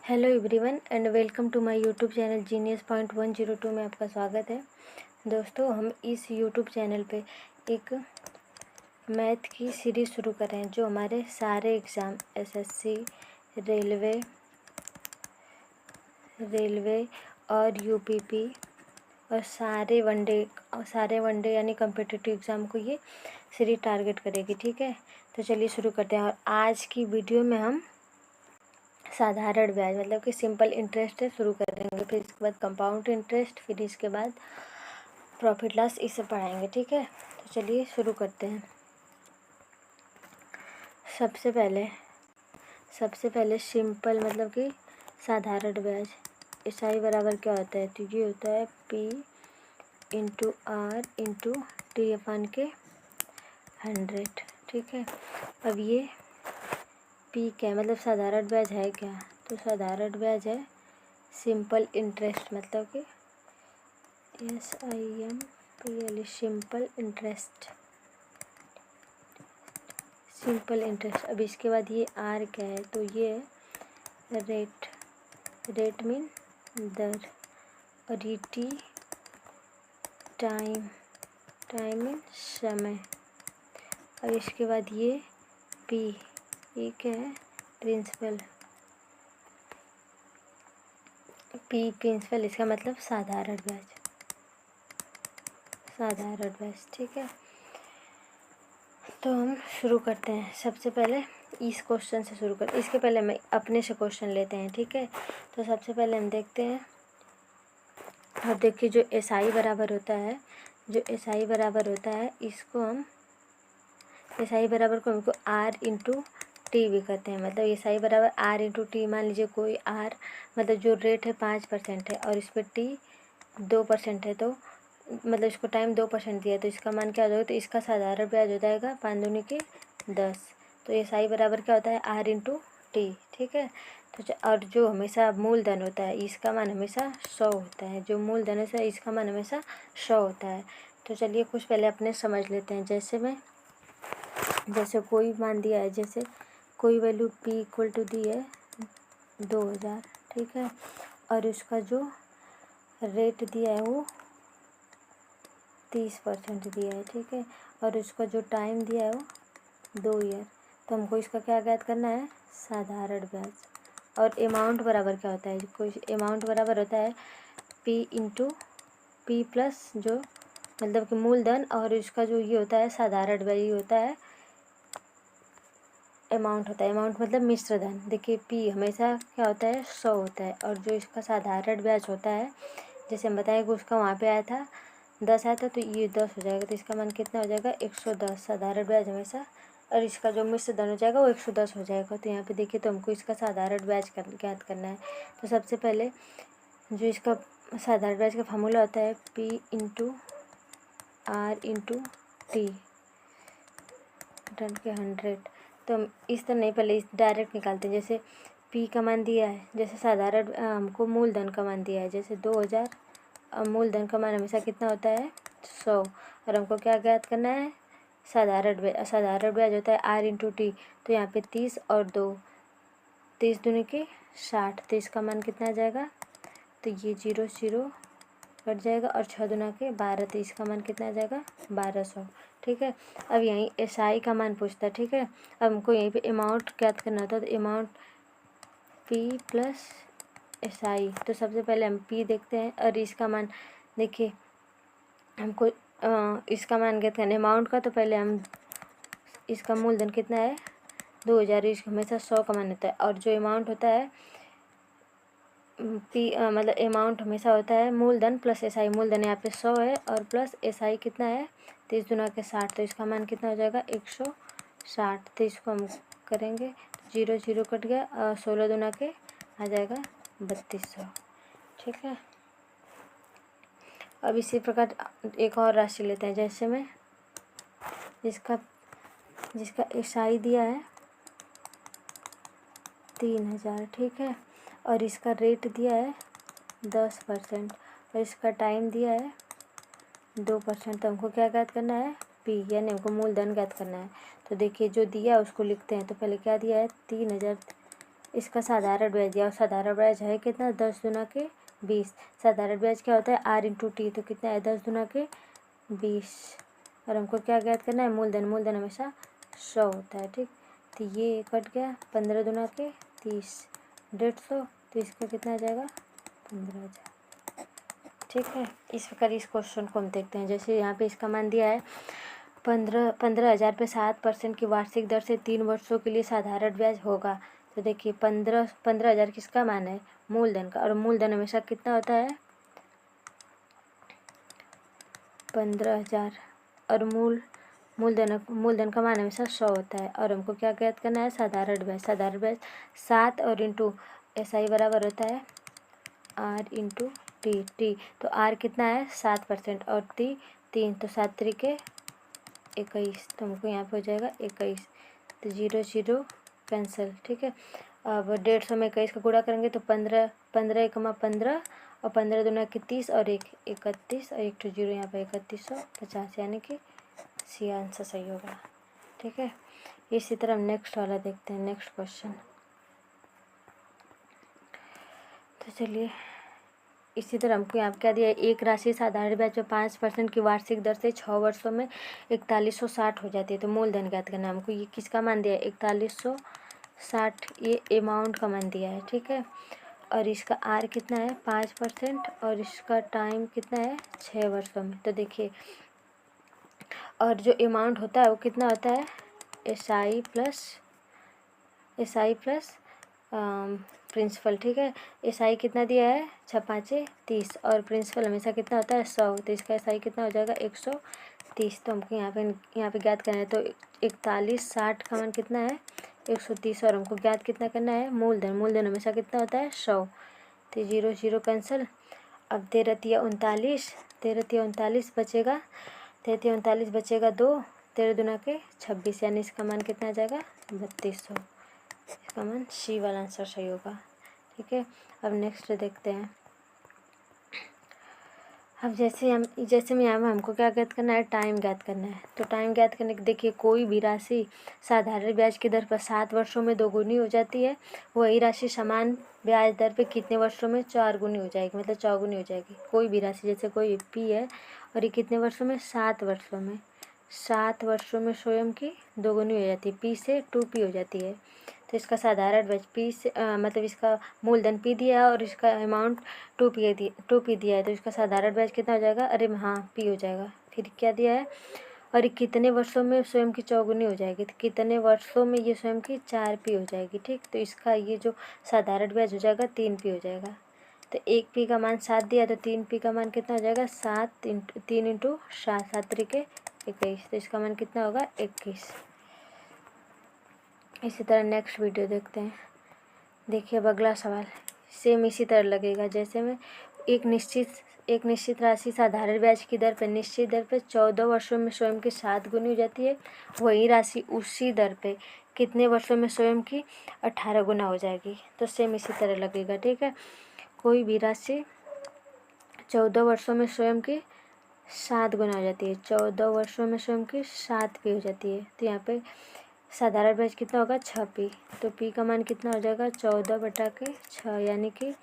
Hello everyone and welcome to my YouTube channel genius point 102 में आपका स्वागत है। दोस्तों, हम इस यूट्यूब चैनल पे एक मैथ की सीरीज़ शुरू कर रहे हैं जो हमारे सारे एग्ज़ाम एसएससी, रेलवे और यूपीपी और सारे वनडे यानी कम्पिटिटिव एग्ज़ाम को ये सीरीज टारगेट करेगी। ठीक है, तो चलिए शुरू करते हैं। और आज की वीडियो में हम साधारण ब्याज मतलब कि सिंपल इंटरेस्ट से शुरू करेंगे, फिर इसके बाद कंपाउंड इंटरेस्ट, फिर इसके बाद प्रॉफिट लॉस, इसे पढ़ाएंगे। ठीक है, तो चलिए शुरू करते हैं। सबसे पहले सिंपल मतलब कि साधारण ब्याज एसआई बराबर क्या होता है, तो ये होता है P into R into T अपन के 100। ठीक है, अब ये P क्या है, मतलब साधारण ब्याज है क्या, तो साधारण ब्याज है सिंपल इंटरेस्ट, मतलब कि SIMPL सिंपल इंटरेस्ट। अब इसके बाद ये R क्या है, तो ये रेट मीन दर, और ये T टाइम मीन समय। अब इसके बाद ये P, ये क्या है, प्रिंसिपल, प्रिंसिपल, इसका मतलब साधारण ब्याज। ठीक है, तो हम शुरू करते हैं। सबसे पहले इस क्वेश्चन से शुरू करते हैं, इसके पहले हम अपने से क्वेश्चन लेते हैं। ठीक है, तो सबसे पहले हम देखते हैं। और देखिए, जो एसआई बराबर होता है, इसको हम एसआई बराबर को हमको आर इंटू टी भी कहते हैं। मतलब एसआई बराबर आर इंटू टी। मान लीजिए कोई आर मतलब जो रेट है 5% है और इस पर टी 2% है, तो मतलब इसको टाइम 2% दिया है, तो इसका मान क्या हो जाएगा, तो इसका साधारण ब्याज हो जाएगा 5 दूनी के 10। तो एसआई बराबर क्या होता है, आर इंटू टी। ठीक है, तो और जो हमेशा मूलधन होता है इसका मान हमेशा 100 होता है। जो मूलधन है इसका मान हमेशा 100 होता है। तो चलिए कुछ पहले अपने समझ लेते हैं। जैसे कोई मान दिया है, जैसे कोई वैल्यू P इक्वल टू दी है 2000। ठीक है, और उसका जो रेट दिया है वो 30% दिया है। ठीक है, और उसका जो टाइम दिया है वो 2 ईयर। तो हमको इसका क्या ज्ञात करना है, साधारण ब्याज। और अमाउंट बराबर क्या होता है, कोई अमाउंट बराबर होता है P इंटू P प्लस जो मतलब कि मूलधन, और इसका जो ये होता है साधारण ब्याज, ये होता है अमाउंट होता है। अमाउंट मतलब मिश्र धन। देखिए P हमेशा क्या होता है, 100 होता है, और जो इसका साधारण ब्याज होता है, जैसे हम बताएं कि उसका वहाँ पे आया था 10 आया था, तो ये 10 हो जाएगा, तो इसका मान कितना हो जाएगा, 110 साधारण ब्याज हमेशा। और इसका जो मिश्र धन हो जाएगा वो 110 हो जाएगा। तो यहाँ पे देखिए, तो हमको इसका साधारण ब्याज ज्ञात करना है। तो सबसे पहले जो इसका साधारण ब्याज का फार्मूला होता है P into R into T टन के 100। तो हम इस तरह नहीं, पहले इस डायरेक्ट निकालते हैं। जैसे P का मान दिया है, जैसे साधारण हमको मूलधन का मान दिया है जैसे 2000, और मूलधन का मान हमेशा कितना होता है, 100। और हमको क्या ज्ञात करना है, साधारण ब्याज होता है R इंटू टी। तो यहाँ पे 30 और 2, 30 दूनी के 60, तो इसका मान कितना आ जाएगा, तो ये 0 कट जाएगा, और 6 दूना के 12, तो इसका मान कितना आ जाएगा, 1200। ठीक है, अब यहीं एसआई का मान पूछता है। ठीक है, अब हमको यहीं पे अमाउंट ज्ञात करना होता है, तो अमाउंट P प्लस एसआई। तो सबसे पहले हम P देखते हैं, और इसका मान देखिए हमको इसका मान ज्ञात करना है अमाउंट का। तो पहले हम इसका मूलधन कितना है, 2000, इसका हमेशा 100 का मान होता है। और जो अमाउंट होता है मतलब अमाउंट हमेशा होता है मूलधन प्लस एसआई। मूलधन यहाँ पे 100 है, और प्लस एसआई कितना है, 30 दूना के 60, तो इसका मान कितना हो जाएगा, 160। तो इसको हम करेंगे, 0 कट गया, और 16 दूना के आ जाएगा 3200। ठीक है, अब इसी प्रकार एक और राशि लेते हैं। जैसे में जिसका एसआई दिया है 3000। ठीक है, और इसका रेट दिया है 10%, और इसका टाइम दिया है 2%। तो हमको क्या ज्ञात करना है, P, यानी हमको मूलधन ज्ञात करना है। तो देखिए जो दिया है उसको लिखते हैं। तो पहले क्या दिया है, 3000 इसका साधारण ब्याज दिया और साधारण ब्याज है कितना 10 दूना के 20। साधारण ब्याज क्या होता है R इंटू टी, तो कितना है 10 दूना के 20। और हमको क्या ज्ञात करना है मूलधन। मूलधन हमेशा 100 होता है। ठीक, तो ये कट गया 15 दूना के 30, 150, तो इसका कितना आ जाएगा 15,000। ठीक है, इस प्रकार इस क्वेश्चन को हम देखते हैं। जैसे यहाँ पे इसका मान दिया है 15,000 पे 7% की वार्षिक दर से 3 वर्षों के लिए साधारण ब्याज होगा। तो देखिए 15,000 किसका मान है मूलधन का, और मूलधन हमेशा कितना होता है 15,000, और मूलधन का मान हमेशा 100 होता है। और हमको क्या ज्ञात करना है साधारण ब्याज। साधारण ब्याज 7 और इंटू SI बराबर होता है R इंटू टी। तो R कितना है 7% और टी 3, तो 7 तरीके 21, तो हमको यहाँ पे हो जाएगा 21, तो 0 0 कैंसिल। ठीक है, अब 150 में 21 का गुणा करेंगे तो 15 15 और 15 दूना के 30 और 1 31 और 1 0 यहाँ पे 3150, यानी कि सी आंसर सही होगा। ठीक है, इसी तरह हम नेक्स्ट वाला देखते हैं, नेक्स्ट क्वेश्चन। तो चलिए, इसी तरह हमको यहाँ पे क्या दिया है एक राशि साधारण ब्याज में 5% की वार्षिक दर से 6 वर्षों में 4160 हो जाती है। तो मूलधन ज्ञात करना है हमको। ये किसका मान दिया है 4160, ये अमाउंट का मान दिया है। ठीक है, और इसका R कितना है 5% और इसका टाइम कितना है 6 वर्षों में। तो देखिए, और जो अमाउंट होता है वो कितना होता है SI प्लस प्रिंसिपल। ठीक है, SI कितना दिया है 6 5 30 और प्रिंसिपल हमेशा कितना होता है 100, तो इसका SI कितना हो जाएगा 130। तो हमको यहाँ पे ज्ञात करना है। तो 4160 का मान कितना है 130, और हमको ज्ञात कितना करना है मूलधन। मूलधन हमेशा कितना होता है 100, तो 0 0 कैंसिल। अब 13 39 बचेगा, 39 बचेगा 2, 13 दूना के 26, यानी इसका मान कितना आ जाएगा 3200। इसका मान सी वाला आंसर सही होगा। ठीक है, अब नेक्स्ट देखते हैं। अब जैसे में यहाँ हमको क्या ज्ञात करना है टाइम ज्ञात करना है। तो टाइम ज्ञात करने के देखिए, कोई भी राशि साधारण ब्याज की दर पर 7 वर्षों में 2 गुनी हो जाती है, वही राशि समान ब्याज दर पे कितने वर्षों में 4 गुनी हो जाएगी, मतलब 4 गुनी हो जाएगी। कोई भी राशि, जैसे कोई P है और ये कितने वर्षों में 7 वर्षों में, 7 वर्षों में स्वयं की 2 गुनी हो जाती है, P से 2P हो जाती है। तो इसका साधारण ब्याज P से मतलब इसका मूलधन P दिया है और इसका अमाउंट 2P दिया है, तो इसका साधारण ब्याज कितना हो जाएगा, अरे हाँ P हो जाएगा। फिर क्या दिया है, और कितने वर्षों में स्वयं की चौगुनी हो जाएगी, तो कितने वर्षों में ये स्वयं की 4P हो जाएगी। ठीक, तो इसका ये जो साधारण ब्याज हो जाएगा 3P हो जाएगा। तो 1P का मान 7 दिया, तो 3P का मान कितना हो जाएगा 3 इंटू 7 तरीके 21, तो इसका मान कितना होगा 21। इसी तरह नेक्स्ट वीडियो देखते हैं। देखिए, अब अगला सवाल सेम इसी तरह लगेगा। जैसे में एक निश्चित राशि साधारण ब्याज की दर पर निश्चित दर पर 14 वर्षों में स्वयं की 7 गुनी हो जाती है, वही राशि उसी दर पे कितने वर्षों में स्वयं की 18 गुना हो जाएगी। तो सेम इसी तरह लगेगा। ठीक है, कोई भी राशि 14 वर्षों में स्वयं की 7 गुना हो जाती है, 14 वर्षों में स्वयं की 7P हो जाती है। तो यहाँ पे साधारण ब्याज कितना होगा 6P, तो P का मान कितना हो जाएगा 14/6, यानी कि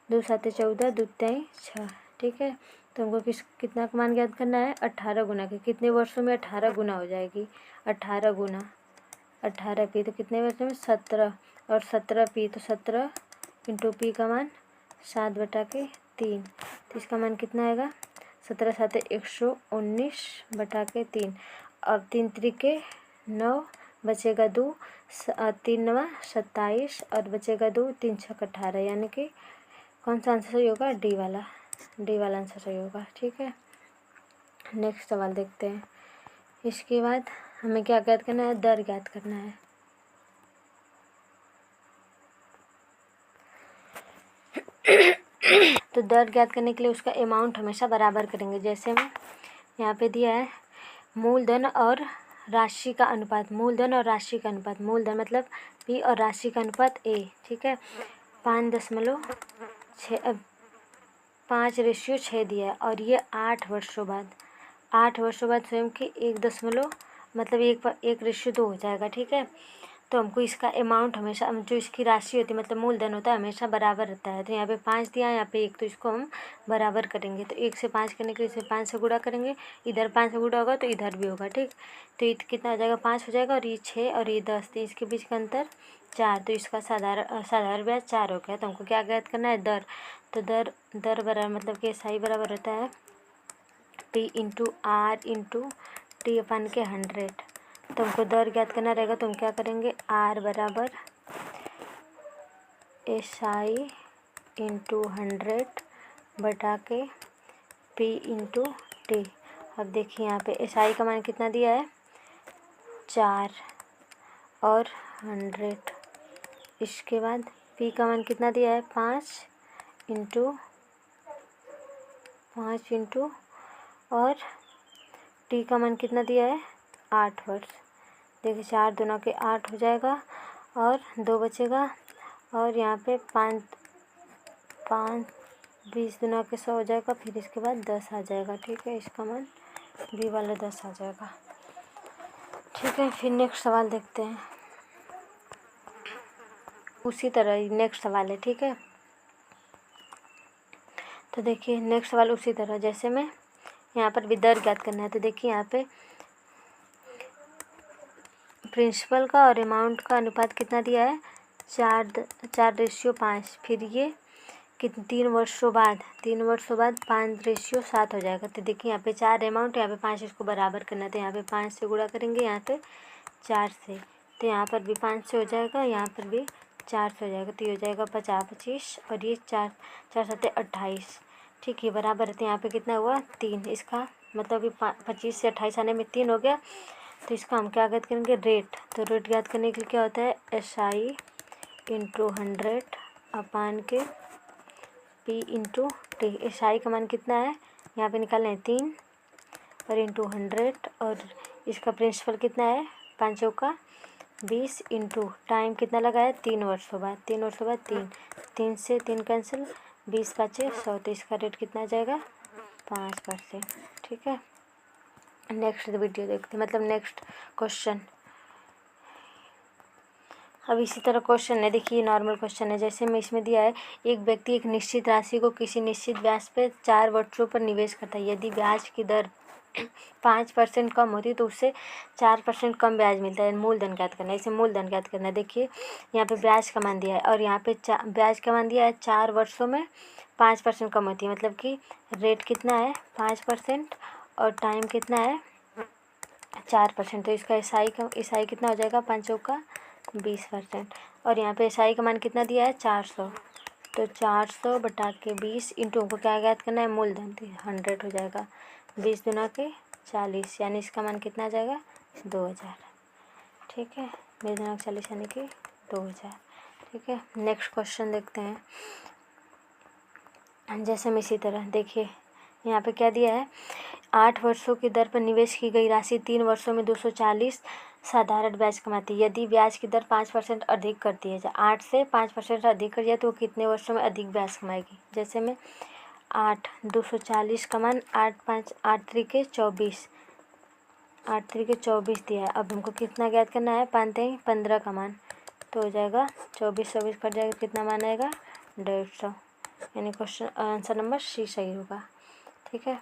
2 7 14, 2 3 6। ठीक है, तो हमको कितना का मान ज्ञात करना है 18 गुना के, कितने वर्षों में 18 गुना हो जाएगी, 18 गुना 18P, तो कितने वर्षों में 17, और 17P तो 17 इंटू P का मान 7/3, तो इसका मान कितना आएगा 17 7 119/3। अब 3 तरीके 9, बचेगा 2, 3 9 27 और बचेगा 2, 3 6 18, यानी कि कौन सा आंसर सही होगा डी वाला आंसर सही होगा। ठीक है, नेक्स्ट सवाल देखते हैं। इसके बाद हमें क्या ज्ञात करना है, दर ज्ञात करना है। तो दर ज्ञात करने के लिए उसका अमाउंट हमेशा बराबर करेंगे। जैसे में यहाँ पे दिया है मूलधन और राशि का अनुपात, मूलधन और राशि का अनुपात, मूलधन मतलब P और राशि का अनुपात A। ठीक है, 5/6 दिया है, और ये 8 वर्षों बाद स्वयं की 1 1/2 हो जाएगा। ठीक है, तो हमको इसका अमाउंट हमेशा जो इसकी राशि होती है मतलब मूलधन होता है हमेशा बराबर रहता है। तो यहाँ पे 5 दिया है, यहाँ पे 1, तो इसको हम बराबर करेंगे। तो 1 से 5 करने के लिए इसे 5 से गुणा करेंगे, इधर 5 से गुणा होगा तो इधर भी होगा, ठीक। तो ये कितना हो जाएगा, 5 हो जाएगा, और ये 6 और ये 10, तो इसके बीच का अंतर 4। तो इसका साधारण ब्याज 4 हो गया। तो हमको क्या ज्ञात करना है, दर। तो दर बराबर मतलब कि SI बराबर होता है P into R into T अपन के 100। तो हमको दर ज्ञात करना रहेगा, तो हम क्या करेंगे, R बराबर SI इंटू 100 बटा के P इंटू T। अब देखिए यहाँ पे SI का मान कितना दिया है, 4 और 100। इसके बाद P का मान कितना दिया है, 5 इंटू और T का मान कितना दिया है, 8 वर्ष। देखिए 4 दूना के 8 हो जाएगा और 2 बचेगा, और यहाँ पे 5 20 दूना के 100 हो जाएगा, फिर इसके बाद 10 आ जाएगा, ठीक है। इसका मान B वाला 10 आ जाएगा, ठीक है। फिर नेक्स्ट सवाल देखते हैं, उसी तरह नेक्स्ट सवाल है, ठीक है। तो देखिए नेक्स्ट सवाल उसी तरह, जैसे मैं यहाँ पर भी दर ज्ञात करना है। तो देखिए यहाँ पे प्रिंसिपल का और अमाउंट का अनुपात कितना दिया है, 4:5। फिर ये 3 वर्षों बाद 5:7 हो जाएगा। तो देखिए यहाँ पे 4 अमाउंट, यहाँ पे 5, इसको बराबर करना है। तो यहाँ पे 5 से गुणा करेंगे, यहाँ पे 4 से। तो यहाँ पर भी 5 से हो जाएगा, यहाँ पर भी 4 से हो जाएगा। तो ये हो जाएगा 50 25, और ये 4 7 28, ठीक है, बराबर है। तो यहाँ पे कितना हुआ, 3। इसका मतलब कि 25 से 28 आने में 3 हो गया। तो इसका हम क्या ज्ञात करेंगे, रेट। तो रेट ज्ञात करने के लिए क्या होता है, SI इंटू 100 अपान के P इंटू T। SI का मान कितना है, यहाँ पे निकालना है 3 और इंटू 100, और इसका प्रिंसिपल कितना है, 5 चौका 20 इंटू टाइम कितना लगा है, 3 वर्षों बाद 3 से 3 कैंसिल, 20 5 100। तो इसका रेट कितना आ जाएगा, 5%, ठीक है। नेक्स्ट वीडियो देखते हैं, मतलब नेक्स्ट क्वेश्चन। अब इसी तरह क्वेश्चन है, देखिए नॉर्मल क्वेश्चन है। जैसे मैं इसमें दिया है, एक व्यक्ति एक निश्चित राशि को किसी निश्चित ब्याज पे 4 वर्षों पर निवेश करता है। यदि ब्याज की दर 5% कम होती है तो उससे 4% कम ब्याज मिलता है। मूलधन ज्ञात करना है, इसे मूलधन ज्ञात करना है। देखिए यहाँ पे ब्याज का मान दिया है, और यहाँ पे ब्याज का मान दिया है 4 वर्षों में 5% कम होती है, मतलब कि रेट कितना है, 5%, और टाइम कितना है, 4%। तो इसका SI कितना हो जाएगा, 5 चौका 20%। और यहाँ पे SI का मान कितना दिया है, 400। तो 400 बटा के 20 इंटू को क्या ज्ञात करना है, मूलधन 100 हो जाएगा। 20 दूना के 40, यानी इसका मान कितना आ जाएगा, 2000, ठीक है। 20 दूना के 40 यानी कि 2000, ठीक है। नेक्स्ट क्वेश्चन देखते हैं। जैसे में इसी तरह देखिए यहाँ पे क्या दिया है, 8 वर्षों की दर पर निवेश की गई राशि 3 वर्षों में 240 साधारण ब्याज कमाती है। यदि ब्याज की दर 5% अधिक करती है, 8 से 5% अधिक कर दिया तो वो कितने वर्षों में अधिक ब्याज कमाएगी। जैसे में 8 240 का मान 8 5 8 3 24 दिया है। अब हमको कितना ज्ञात करना है, 15 का मान, तो हो जाएगा 24 कट जाएगा, कितना मान आएगा, 150। यानी क्वेश्चन आंसर नंबर C सही होगा, ठीक है।